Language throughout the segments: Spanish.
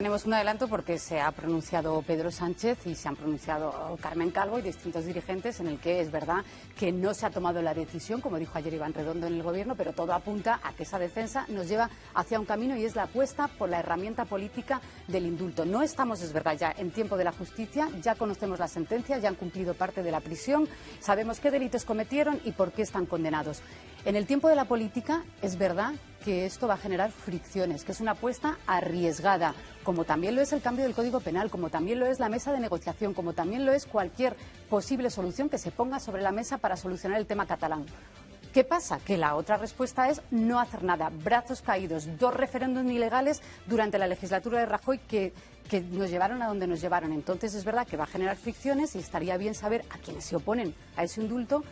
Tenemos un adelanto porque se ha pronunciado Pedro Sánchez y se han pronunciado Carmen Calvo y distintos dirigentes en el que es verdad que no se ha tomado la decisión, como dijo ayer Iván Redondo en el Gobierno, pero todo apunta a que esa defensa nos lleva hacia un camino y es la apuesta por la herramienta política del indulto. No estamos, es verdad, ya en tiempo de la justicia, ya conocemos la sentencia, ya han cumplido parte de la prisión, sabemos qué delitos cometieron y por qué están condenados. En el tiempo de la política es verdad que esto va a generar fricciones, que es una apuesta arriesgada, como también lo es el cambio del Código Penal, como también lo es la mesa de negociación, como también lo es cualquier posible solución que se ponga sobre la mesa para solucionar el tema catalán. ¿Qué pasa? Que la otra respuesta es no hacer nada, brazos caídos, 2 referéndums ilegales durante la legislatura de Rajoy que nos llevaron a donde nos llevaron. Entonces es verdad que va a generar fricciones y estaría bien saber a quienes se oponen a ese indulto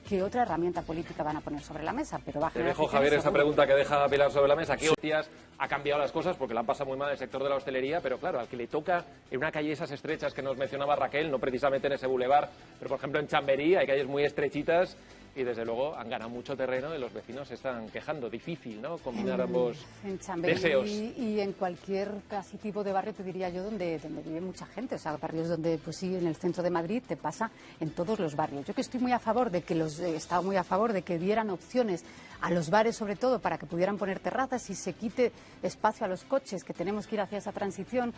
qué otra herramienta política van a poner sobre la mesa, pero va a generar... Te dejo, Javier, esa pregunta que deja Pilar sobre la mesa. ¿Qué hostias ha cambiado las cosas? Porque la han pasado muy mal el sector de la hostelería, pero claro, al que le toca en una calle esas estrechas que nos mencionaba Raquel, no precisamente en ese bulevar, pero por ejemplo en Chamberí hay calles muy estrechitas y desde luego han ganado mucho terreno y los vecinos se están quejando. Difícil, ¿no?, combinar ambos en Chamberí deseos. Y en cualquier casi tipo de barrio, te diría yo, donde vive mucha gente. O sea, barrios donde, pues sí, en el centro de Madrid te pasa en todos los barrios. Yo que estoy muy a favor de que he estado muy a favor de que dieran opciones a los bares, sobre todo, para que pudieran poner terrazas y se quite espacio a los coches, que tenemos que ir hacia esa transición,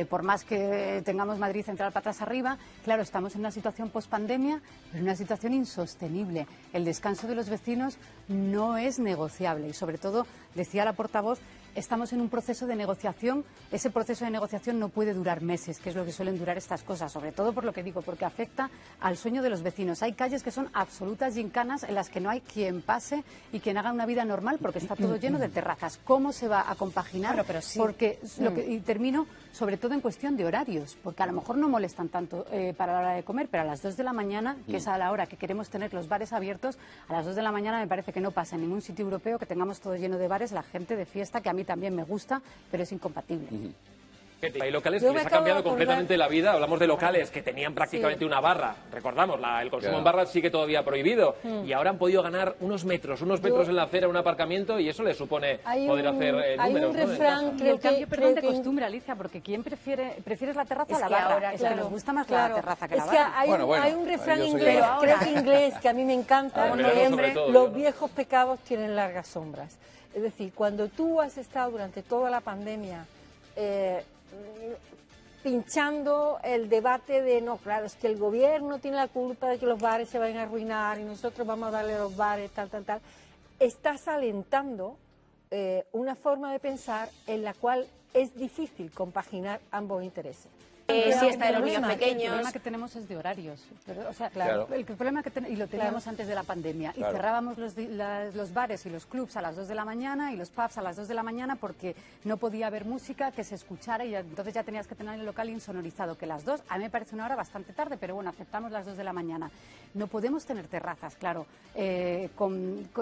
por más que tengamos Madrid central patas arriba. Claro, estamos en una situación post-pandemia, pero una situación insostenible. El descanso de los vecinos no es negociable y, sobre todo, decía la portavoz, estamos en un proceso de negociación. Ese proceso de negociación no puede durar meses, que es lo que suelen durar estas cosas, sobre todo por lo que digo, porque afecta al sueño de los vecinos. Hay calles que son absolutas gincanas en las que no hay quien pase y quien haga una vida normal porque está todo lleno de terrazas. ¿Cómo se va a compaginar? Bueno, pero sí. Porque y termino sobre todo en cuestión de horarios, porque a lo mejor no molestan tanto para la hora de comer, pero a las 2 de la mañana, que es a la hora que queremos tener los bares abiertos, a las 2 de la mañana me parece que no pasa en ningún sitio europeo que tengamos todo lleno de bares, la gente de fiesta, que a mí también me gusta, pero es incompatible. Hay locales que les ha cambiado completamente la vida. Hablamos de locales que tenían prácticamente una barra. Recordamos, el consumo en barras sigue todavía prohibido. Y ahora han podido ganar unos metros en la acera, un aparcamiento, y eso les supone poder hacer números. Hay un refrán, Y el cambio, perdón, de costumbre, Alicia, porque ¿quién prefieres la terraza o la barra? Ahora, es que nos gusta más la terraza que la barra. Hay un refrán inglés, creo que inglés, que a mí me encanta, los viejos pecados tienen largas sombras. Es decir, cuando tú has estado durante toda la pandemia pinchando el debate de no, claro, es que el gobierno tiene la culpa de que los bares se vayan a arruinar y nosotros vamos a darle a los bares, tal, estás alentando una forma de pensar en la cual es difícil compaginar ambos intereses. Siesta de los niños pequeños. El problema que tenemos es de horarios. Pero, o sea, claro. El problema y lo teníamos antes de la pandemia. Y cerrábamos los bares y los clubs a las 2 de la mañana y los pubs a las 2 de la mañana porque no podía haber música que se escuchara y entonces ya tenías que tener el local insonorizado. Que las 2, a mí me parece una hora bastante tarde, pero bueno, aceptamos las 2 de la mañana. No podemos tener terrazas, claro,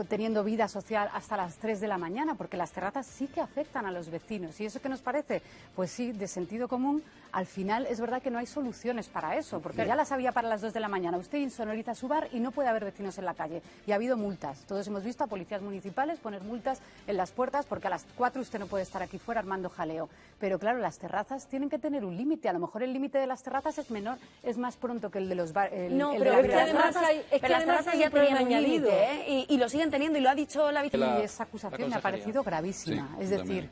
teniendo vida social hasta las 3 de la mañana, porque las terrazas sí que afectan a los vecinos. ¿Y eso qué nos parece? Pues sí, de sentido común. Al final es verdad que no hay soluciones para eso, porque ya las había para las 2 de la mañana. Usted insonoriza su bar y no puede haber vecinos en la calle. Y ha habido multas. Todos hemos visto a policías municipales poner multas en las puertas porque a las 4 usted no puede estar aquí fuera armando jaleo. Pero claro, las terrazas tienen que tener un límite. A lo mejor el límite de las terrazas es menor, es más pronto que el de los bares. No, pero las terrazas ya tenían un límite, y lo siguen teniendo, y lo ha dicho la vicepresidenta. Y esa acusación me ha parecido gravísima. Sí, es decir...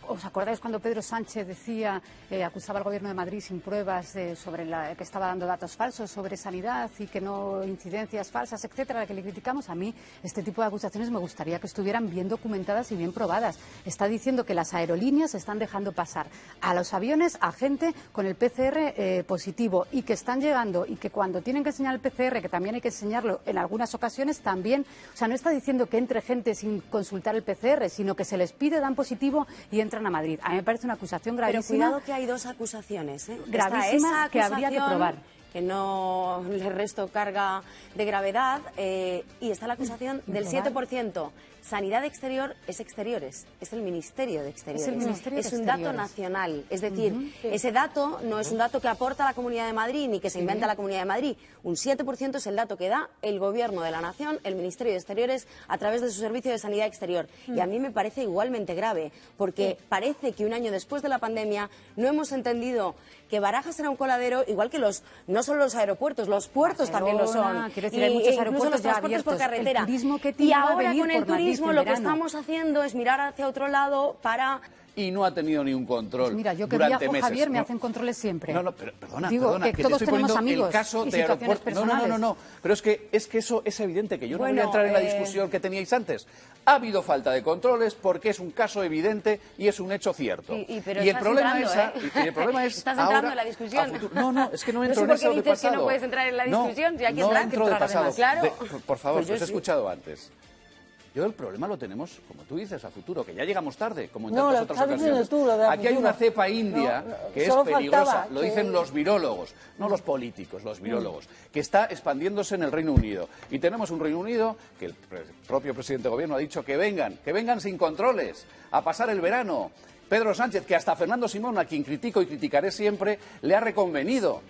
¿os acordáis cuando Pedro Sánchez decía, acusaba al Gobierno de Madrid sin pruebas sobre que estaba dando datos falsos sobre sanidad y que no incidencias falsas, etcétera, a la que le criticamos? A mí este tipo de acusaciones me gustaría que estuvieran bien documentadas y bien probadas. Está diciendo que las aerolíneas están dejando pasar a los aviones a gente con el PCR positivo y que están llegando y que cuando tienen que enseñar el PCR, que también hay que enseñarlo en algunas ocasiones también, o sea, no está diciendo que entre gente sin consultar el PCR, sino que se les pide, dan positivo y entran a Madrid. A mí me parece una acusación gravísima. Pero cuidado que hay 2 acusaciones, gravísima, que habría que probar. que no le resto carga de gravedad, y está la acusación del 7%. Sanidad exterior es exteriores, es el Ministerio de Exteriores. Es el Ministerio de Es un Exteriores. dato nacional, es decir, ese dato no es un dato que aporta la Comunidad de Madrid ni que se inventa la Comunidad de Madrid. Un 7% es el dato que da el Gobierno de la Nación, el Ministerio de Exteriores, a través de su Servicio de Sanidad Exterior. Y a mí me parece igualmente grave, porque parece que un año después de la pandemia no hemos entendido que Barajas era un coladero, igual que no solo los aeropuertos, los puertos también lo son. Quiero decir, hay muchos aeropuertos los ya transportes por abiertos. carretera. El turismo que y tiene va a ahora venir con el por Madrid turismo en lo que verano. estamos haciendo es mirar hacia otro lado para... Y no ha tenido ningún control Pues mira, yo que durante viajo, meses. Javier, me No. hacen controles siempre. No, pero perdona, Digo, perdona, que que todos te estoy tenemos poniendo amigos el caso y de situaciones aeropuerto. personales. No, pero es que eso es evidente, que yo no voy Bueno, a entrar en la discusión que teníais antes. Ha habido falta de controles porque es un caso evidente y es un hecho cierto. Pero y el estás problema entrando, es, y el problema es estás ahora, entrando en la discusión. a futuro. No, es que no entro sé en por qué eso de dices que pasado. no puedes entrar en la discusión, si aquí no entrar, entro de entrar pasado. además, claro. Por favor, Pues yo os he sí. escuchado antes. Yo el problema lo tenemos, como tú dices, a futuro, que ya llegamos tarde, como en No, tantas lo otras estás diciendo ocasiones. tú, lo de a Aquí hay futuro. una cepa india que es solo peligrosa, faltaba lo que- dicen los virólogos, no los políticos, los virólogos, que está expandiéndose en el Reino Unido. Y tenemos un Reino Unido que el propio presidente de gobierno ha dicho que vengan sin controles, a pasar el verano. Pedro Sánchez, que hasta Fernando Simón, a quien critico y criticaré siempre, le ha reconvenido.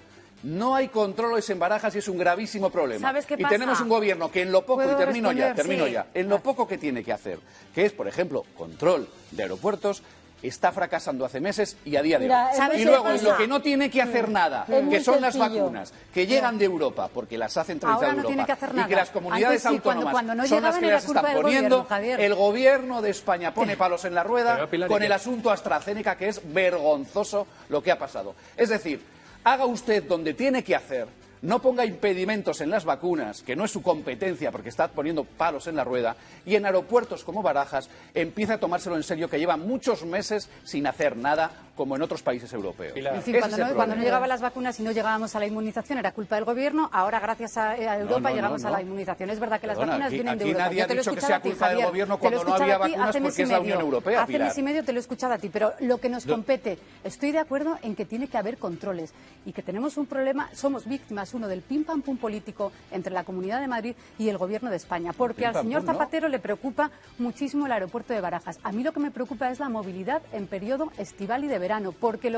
No hay controles en Barajas y es un gravísimo problema. ¿Sabes qué y pasa? tenemos un gobierno que en lo poco, y ¿Puedo termino responder? ya, en lo poco que tiene que hacer, que es, por ejemplo, control de aeropuertos, está fracasando hace meses y a día de Mira, hoy. ¿sabes Y qué luego, pasa? en lo que no tiene que hacer nada, Es muy que son las sencillo. vacunas, que llegan de Europa, porque las ha centralizado Ahora no Europa, tiene que hacer y nada. que las comunidades Antes sí, autónomas cuando no son las llegaban que era las culpa están del poniendo, gobierno, Javier. el gobierno de España pone palos en la rueda Pero, Pilar, ¿y con qué? el asunto AstraZeneca, que es vergonzoso lo que ha pasado. Es decir, haga usted donde tiene que hacer. No ponga impedimentos en las vacunas, que no es su competencia porque está poniendo palos en la rueda, y en aeropuertos como Barajas empieza a tomárselo en serio, que lleva muchos meses sin hacer nada, como en otros países europeos. Pilar. En fin, Ese cuando es el no problema. llegaban las vacunas y no llegábamos a la inmunización era culpa del gobierno, ahora gracias a Europa llegamos a la inmunización. Es verdad que las Perdona, vacunas aquí- vienen de aquí Europa. nadie Yo ha te lo he dicho que escuchado sea a ti, culpa del Javier. gobierno Te lo he cuando no había escuchado a ti vacunas hace mes porque y es la medio. Unión Europea, Hace Pilar. mes y medio te lo he escuchado a ti, pero lo que nos compete, estoy de acuerdo en que tiene que haber controles y que tenemos un problema, somos víctimas, uno, del pim pam pum político entre la Comunidad de Madrid y el Gobierno de España, porque al Pim, pam, señor pum, ¿no? Zapatero le preocupa muchísimo el aeropuerto de Barajas. A mí lo que me preocupa es la movilidad en periodo estival y de verano, porque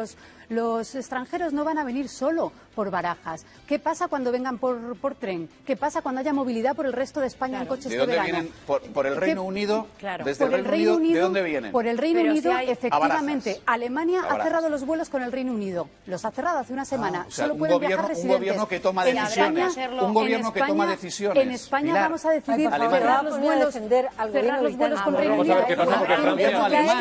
los extranjeros no van a venir solo por Barajas. ¿Qué pasa cuando vengan por tren? ¿Qué pasa cuando haya movilidad por el resto de España en coches ¿De de dónde verano? vienen? ¿Por el Reino Unido? Claro. Desde Por el Reino Unido, ¿de dónde vienen? Por el Reino Pero Unido, si hay- efectivamente. A Barajas. Alemania A ha Barajas. cerrado los vuelos con el Reino Unido. Los ha cerrado hace una semana. o sea, Solo un pueden gobierno- viajar un residentes. gobierno que toma En decisiones. España- Un gobierno en que toma España- decisiones. En España Pilar. vamos a decidir Ay, por favor, cerrar te va a los poner a vuelos, defender al cerrar gobierno los vuelos con británico. Reino Vamos a ver Unido. qué pasa, porque Al gobierno Francia- alemán,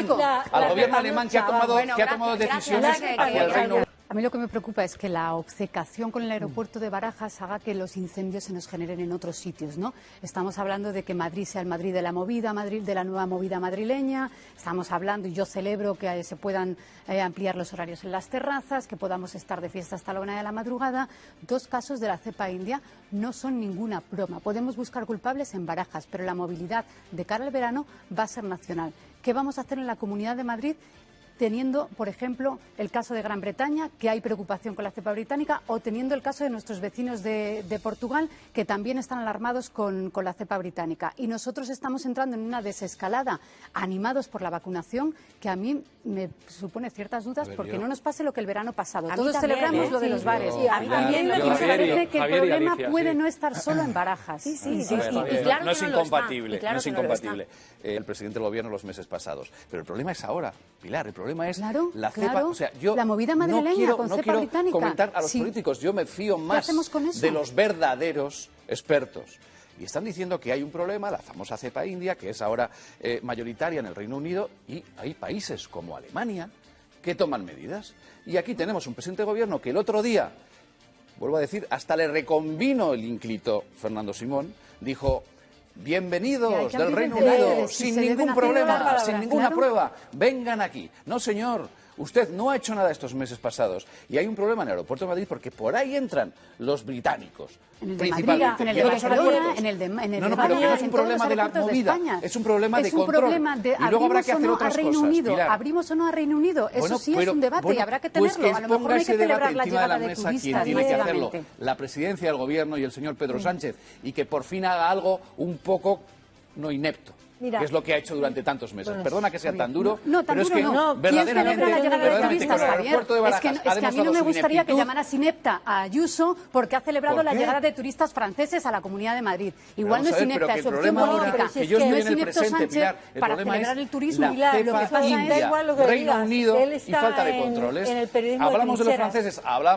al gobierno la alemán que ha chaval. tomado, Bueno, que ha tomado gracias, decisiones gracias, hacia el Reino Unido. A mí lo que me preocupa es que la obcecación con el aeropuerto de Barajas haga que los incendios se nos generen en otros sitios, ¿no? Estamos hablando de que Madrid sea el Madrid de la movida, Madrid de la nueva movida madrileña. Estamos hablando, y yo celebro que se puedan ampliar los horarios en las terrazas, que podamos estar de fiesta hasta la 1 de la madrugada. Dos casos de la cepa india no son ninguna broma. Podemos buscar culpables en Barajas, pero la movilidad de cara al verano va a ser nacional. ¿Qué vamos a hacer en la Comunidad de Madrid? Teniendo, por ejemplo, el caso de Gran Bretaña, que hay preocupación con la cepa británica, o teniendo el caso de nuestros vecinos de Portugal, que también están alarmados con la cepa británica. Y nosotros estamos entrando en una desescalada, animados por la vacunación, que a mí me supone ciertas dudas, porque no nos pase lo que el verano pasado. A mí Todos también, celebramos ¿eh? lo de los Sí, bares. a mí también Y lo me que parece que el Javier y problema Alicia, puede sí. no estar solo en Barajas. Sí, sí, Y- sí, y- sí. y- Y claro no es que no lo está, incompatible, y claro no es que no lo está. incompatible. El presidente del gobierno los meses pasados. Pero el problema es ahora, Pilar, el problema es Claro, la cepa. claro. O sea, yo La movida madrileña no quiero, con no cepa quiero británica. comentar a los Sí. políticos, yo me fío más hacemos con eso? de los verdaderos expertos. Y están diciendo que hay un problema, la famosa cepa india, que es ahora mayoritaria en el Reino Unido, y hay países como Alemania que toman medidas. Y aquí tenemos un presidente de gobierno que el otro día, vuelvo a decir, hasta le reconvino el ínclito Fernando Simón, dijo: Y hay bienvenidos que del abrir Reino el debate Unido, de si sin se deben ningún hacer problema, palabras, sin ninguna claro. prueba, vengan aquí. No, señor, Usted no ha hecho nada estos meses pasados y hay un problema en el aeropuerto de Madrid porque por ahí entran los británicos. En el de principalmente. Madrid, en el Y de otros Barcelona, aeropuertos. en el de No, pero España, que no es en un todos problema los de la aeropuertos de movida, España. es un problema de Es un control. problema de Y luego habrá que hacer abrimos o no otras a Reino cosas, Unido, Pilar. abrimos o no a Reino Unido, eso Bueno, sí pero, es un debate bueno, y habrá que pues tenerlo. A lo mejor ponga no hay que ese debate celebrar la encima de llegada la de mesa turistas quien tiene que hacerlo, directamente. la presidencia del gobierno y el señor Pedro Sánchez, y que por fin haga algo un poco no inepto. Mira, que es lo que ha hecho durante tantos meses. bueno, Perdona que sea tan duro, No, tan pero es duro que no. verdaderamente, ¿Quién celebra la llegada de verdaderamente con turistas, el Javier? aeropuerto de Barajas Es que a mí no me gustaría que llamaras inepta a Ayuso porque ha celebrado ¿Por la qué? llegada de turistas franceses a la Comunidad de Madrid. Igual Vamos no a es ver, pero inepta, que es el opción problema ahora, política. pero que yo No estoy es en el inepto presente, Sánchez Pilar, el para problema celebrar es el turismo. la Lo que cepa pasa india, es da igual lo que Reino digas, Unido él y está falta de en controles. el periodismo de Hablamos de los trincheras. franceses, hablamos